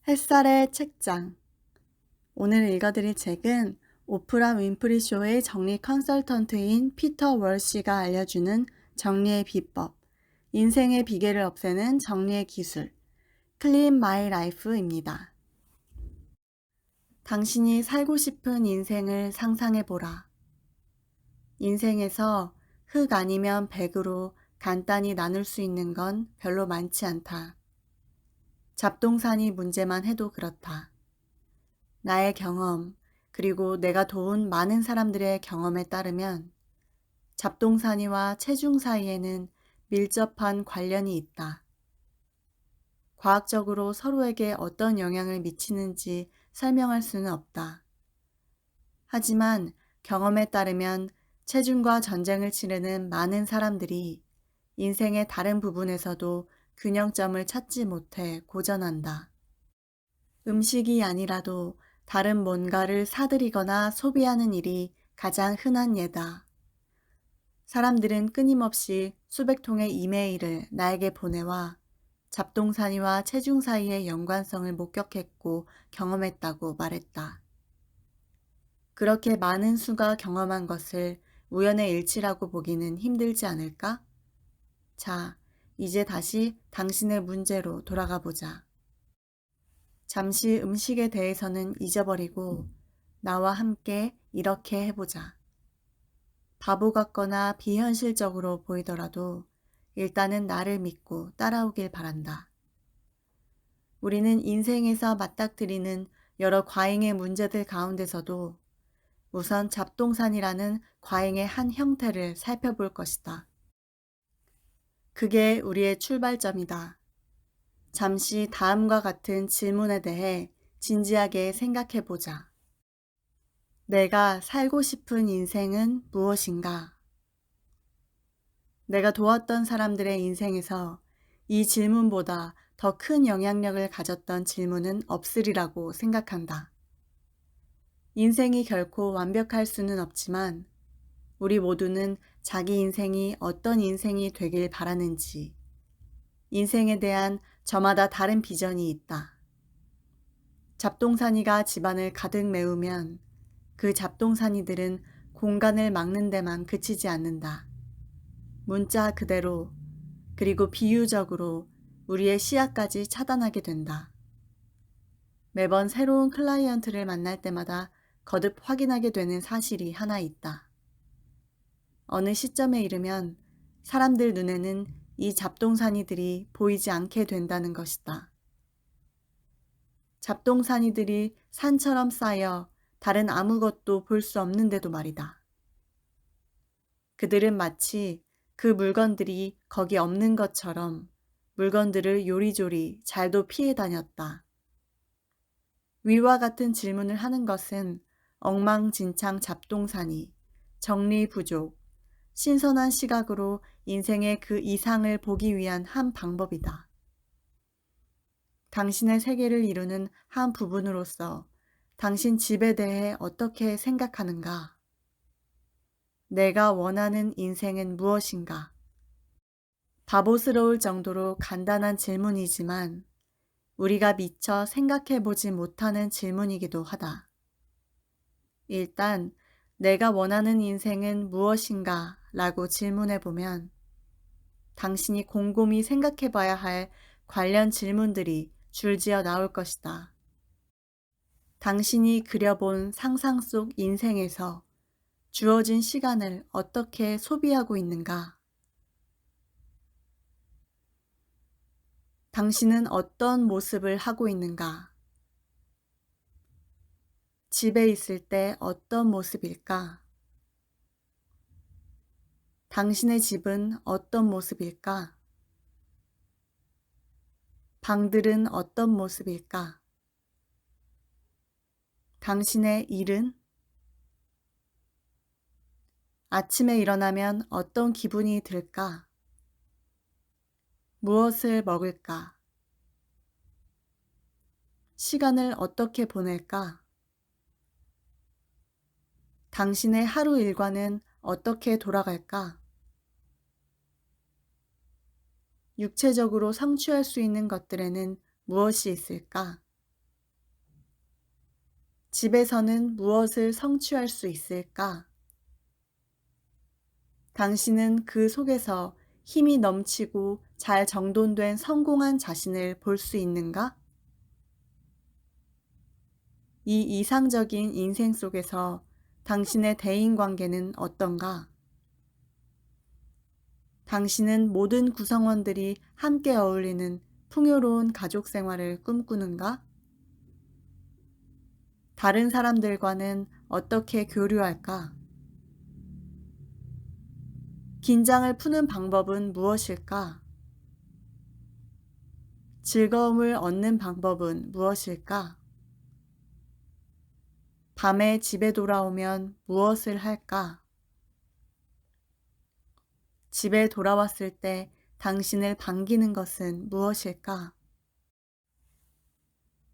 햇살의 책장. 오늘 읽어드릴 책은 오프라 윈프리 쇼의 정리 컨설턴트인 피터 월시가 알려주는 정리의 비법, 인생의 비계를 없애는 정리의 기술, 클린 마이 라이프입니다. 당신이 살고 싶은 인생을 상상해보라. 인생에서 흙 아니면 백으로 간단히 나눌 수 있는 건 별로 많지 않다. 잡동사니 문제만 해도 그렇다. 나의 경험, 그리고 내가 도운 많은 사람들의 경험에 따르면 잡동사니와 체중 사이에는 밀접한 관련이 있다. 과학적으로 서로에게 어떤 영향을 미치는지 설명할 수는 없다. 하지만 경험에 따르면 체중과 전쟁을 치르는 많은 사람들이 인생의 다른 부분에서도 균형점을 찾지 못해 고전한다. 음식이 아니라도 다른 뭔가를 사들이거나 소비하는 일이 가장 흔한 예다. 사람들은 끊임없이 수백 통의 이메일을 나에게 보내와 잡동사니와 체중 사이의 연관성을 목격했고 경험했다고 말했다. 그렇게 많은 수가 경험한 것을 우연의 일치라고 보기는 힘들지 않을까? 자, 이제 다시 당신의 문제로 돌아가 보자. 잠시 음식에 대해서는 잊어버리고 나와 함께 이렇게 해보자. 바보 같거나 비현실적으로 보이더라도 일단은 나를 믿고 따라오길 바란다. 우리는 인생에서 맞닥뜨리는 여러 과잉의 문제들 가운데서도 우선 잡동산이라는 과잉의 한 형태를 살펴볼 것이다. 그게 우리의 출발점이다. 잠시 다음과 같은 질문에 대해 진지하게 생각해 보자. 내가 살고 싶은 인생은 무엇인가? 내가 도왔던 사람들의 인생에서 이 질문보다 더 큰 영향력을 가졌던 질문은 없으리라고 생각한다. 인생이 결코 완벽할 수는 없지만 우리 모두는 자기 인생이 어떤 인생이 되길 바라는지, 인생에 대한 저마다 다른 비전이 있다. 잡동사니가 집안을 가득 메우면 그 잡동사니들은 공간을 막는 데만 그치지 않는다. 문자 그대로, 그리고 비유적으로 우리의 시야까지 차단하게 된다. 매번 새로운 클라이언트를 만날 때마다 거듭 확인하게 되는 사실이 하나 있다. 어느 시점에 이르면 사람들 눈에는 이 잡동사니들이 보이지 않게 된다는 것이다. 잡동사니들이 산처럼 쌓여 다른 아무것도 볼 수 없는데도 말이다. 그들은 마치 그 물건들이 거기 없는 것처럼 물건들을 요리조리 잘도 피해 다녔다. 위와 같은 질문을 하는 것은 엉망진창 잡동사니, 정리 부족, 신선한 시각으로 인생의 그 이상을 보기 위한 한 방법이다. 당신의 세계를 이루는 한 부분으로서 당신 집에 대해 어떻게 생각하는가? 내가 원하는 인생은 무엇인가? 바보스러울 정도로 간단한 질문이지만 우리가 미처 생각해보지 못하는 질문이기도 하다. 일단 내가 원하는 인생은 무엇인가? 라고 질문해보면 당신이 곰곰이 생각해봐야 할 관련 질문들이 줄지어 나올 것이다. 당신이 그려본 상상 속 인생에서 주어진 시간을 어떻게 소비하고 있는가? 당신은 어떤 모습을 하고 있는가? 집에 있을 때 어떤 모습일까? 당신의 집은 어떤 모습일까? 방들은 어떤 모습일까? 당신의 일은? 아침에 일어나면 어떤 기분이 들까? 무엇을 먹을까? 시간을 어떻게 보낼까? 당신의 하루 일과는 어떻게 돌아갈까? 육체적으로 성취할 수 있는 것들에는 무엇이 있을까? 집에서는 무엇을 성취할 수 있을까? 당신은 그 속에서 힘이 넘치고 잘 정돈된 성공한 자신을 볼 수 있는가? 이 이상적인 인생 속에서 당신의 대인관계는 어떤가? 당신은 모든 구성원들이 함께 어울리는 풍요로운 가족 생활을 꿈꾸는가? 다른 사람들과는 어떻게 교류할까? 긴장을 푸는 방법은 무엇일까? 즐거움을 얻는 방법은 무엇일까? 밤에 집에 돌아오면 무엇을 할까? 집에 돌아왔을 때 당신을 반기는 것은 무엇일까?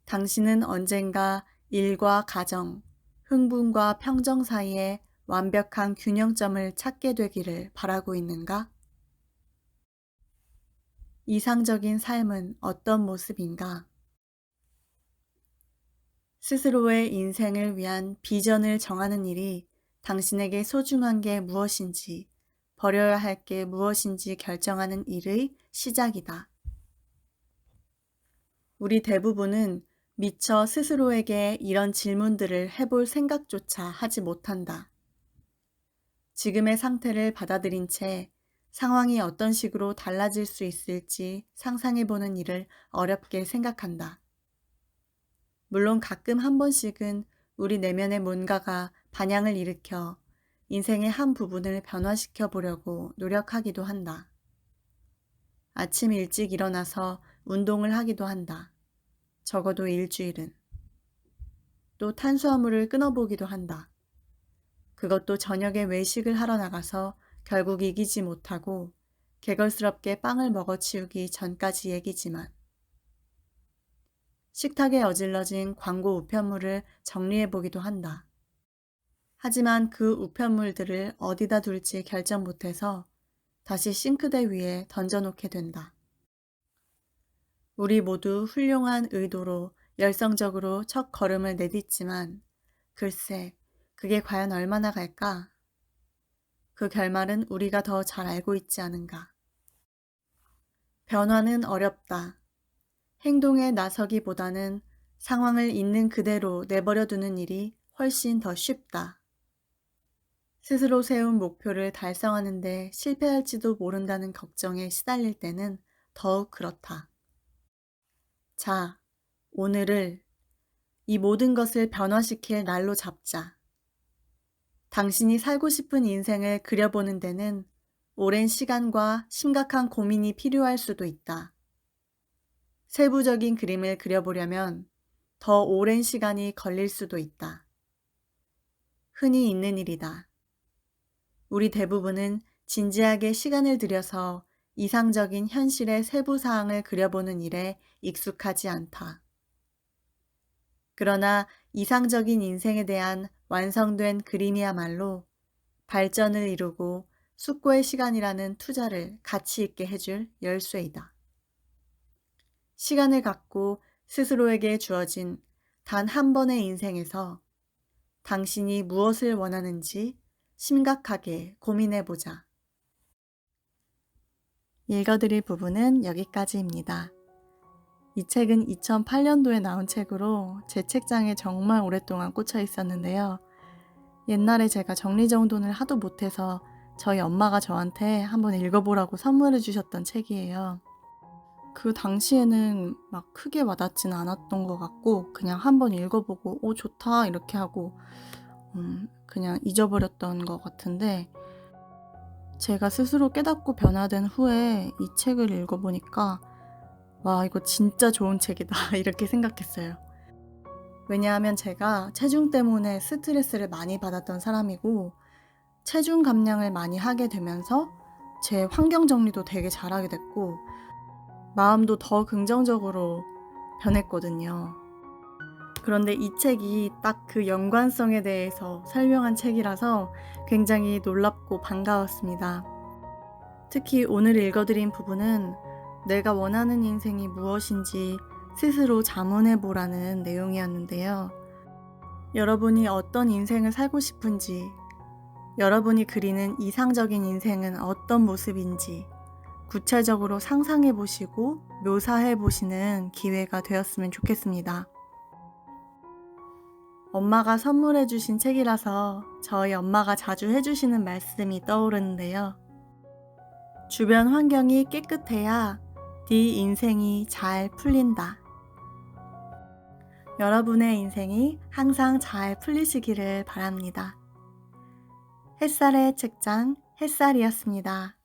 당신은 언젠가 일과 가정, 흥분과 평정 사이에 완벽한 균형점을 찾게 되기를 바라고 있는가? 이상적인 삶은 어떤 모습인가? 스스로의 인생을 위한 비전을 정하는 일이 당신에게 소중한 게 무엇인지, 버려야 할 게 무엇인지 결정하는 일의 시작이다. 우리 대부분은 미처 스스로에게 이런 질문들을 해볼 생각조차 하지 못한다. 지금의 상태를 받아들인 채 상황이 어떤 식으로 달라질 수 있을지 상상해보는 일을 어렵게 생각한다. 물론 가끔 한 번씩은 우리 내면의 뭔가가 반향을 일으켜 인생의 한 부분을 변화시켜 보려고 노력하기도 한다. 아침 일찍 일어나서 운동을 하기도 한다. 적어도 일주일은. 또 탄수화물을 끊어보기도 한다. 그것도 저녁에 외식을 하러 나가서 결국 이기지 못하고 개걸스럽게 빵을 먹어치우기 전까지 얘기지만 식탁에 어질러진 광고 우편물을 정리해보기도 한다. 하지만 그 우편물들을 어디다 둘지 결정 못해서 다시 싱크대 위에 던져놓게 된다. 우리 모두 훌륭한 의도로 열성적으로 첫 걸음을 내딛지만 글쎄, 그게 과연 얼마나 갈까? 그 결말은 우리가 더 잘 알고 있지 않은가. 변화는 어렵다. 행동에 나서기보다는 상황을 있는 그대로 내버려 두는 일이 훨씬 더 쉽다. 스스로 세운 목표를 달성하는데 실패할지도 모른다는 걱정에 시달릴 때는 더욱 그렇다. 자, 오늘을 이 모든 것을 변화시킬 날로 잡자. 당신이 살고 싶은 인생을 그려보는 데는 오랜 시간과 심각한 고민이 필요할 수도 있다. 세부적인 그림을 그려보려면 더 오랜 시간이 걸릴 수도 있다. 흔히 있는 일이다. 우리 대부분은 진지하게 시간을 들여서 이상적인 현실의 세부 사항을 그려보는 일에 익숙하지 않다. 그러나 이상적인 인생에 대한 완성된 그림이야말로 발전을 이루고 숙고의 시간이라는 투자를 가치 있게 해줄 열쇠이다. 시간을 갖고 스스로에게 주어진 단 한 번의 인생에서 당신이 무엇을 원하는지 심각하게 고민해보자. 읽어드릴 부분은 여기까지입니다. 이 책은 2008년도에 나온 책으로 제 책장에 정말 오랫동안 꽂혀 있었는데요. 옛날에 제가 정리정돈을 하도 못해서 저희 엄마가 저한테 한번 읽어보라고 선물해 주셨던 책이에요. 그 당시에는 막 크게 와닿지는 않았던 것 같고 그냥 한번 읽어보고 좋다 이렇게 하고 그냥 잊어버렸던 것 같은데 제가 스스로 깨닫고 변화된 후에 이 책을 읽어보니까 와, 이거 진짜 좋은 책이다 이렇게 생각했어요. 왜냐하면 제가 체중 때문에 스트레스를 많이 받았던 사람이고 체중 감량을 많이 하게 되면서 제 환경 정리도 되게 잘하게 됐고 마음도 더 긍정적으로 변했거든요. 그런데 이 책이 딱 그 연관성에 대해서 설명한 책이라서 굉장히 놀랍고 반가웠습니다. 특히 오늘 읽어드린 부분은 내가 원하는 인생이 무엇인지 스스로 자문해보라는 내용이었는데요. 여러분이 어떤 인생을 살고 싶은지, 여러분이 그리는 이상적인 인생은 어떤 모습인지 구체적으로 상상해 보시고 묘사해 보시는 기회가 되었으면 좋겠습니다. 엄마가 선물해 주신 책이라서 저희 엄마가 자주 해주시는 말씀이 떠오르는데요. 주변 환경이 깨끗해야 네 인생이 잘 풀린다. 여러분의 인생이 항상 잘 풀리시기를 바랍니다. 햇살의 책장 햇살이었습니다.